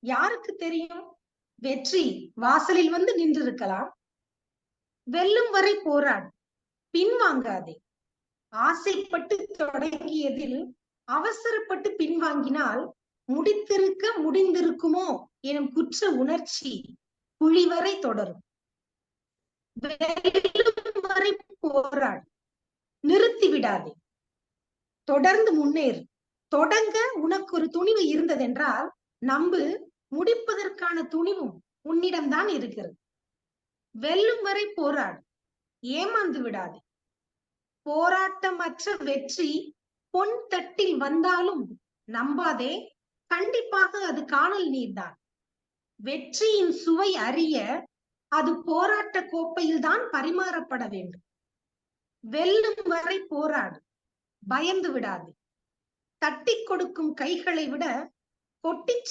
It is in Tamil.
யாருக்கு தெரியும்? வெற்றி வாசலில் வந்து நின்றிருக்கலாம். வெல்லும் வரை போராடு. பின்வாங்காதே. ஆசைப்பட்டு தொடங்கியதில் அவசரப்பட்டு பின்வாங்கினால் முடிந்திருக்குமோ எனும் குற்ற உணர்ச்சி குழிவரை தொடரும். வெல்லும் வரை போராடு. நிறுத்தி விடாதே. தொடர்ந்து முன்னேறு. தொடங்க உனக்கு ஒரு துணிவு இருந்ததென்றால் நம்பு, முடிப்பதற்கான துணிவும் உன்னிடம்தான் இருக்கிறது. வெல்லும் வரை போராடு. ஏமாந்து விடாதே. போராட்டமற்ற வெற்றி பொன் தட்டில் வந்தாலும் நம்பாதே, கண்டிப்பாக அது காணல் நீர்தான். வெற்றியின் சுவை அறிய அது போராட்ட கோப்பையில் தான் பரிமாறப்பட வேண்டும். வெல்லும் வரை போராடு. பயந்து விடாதே. தட்டிக் கொடுக்கும் கைகளை விட கொட்டிச்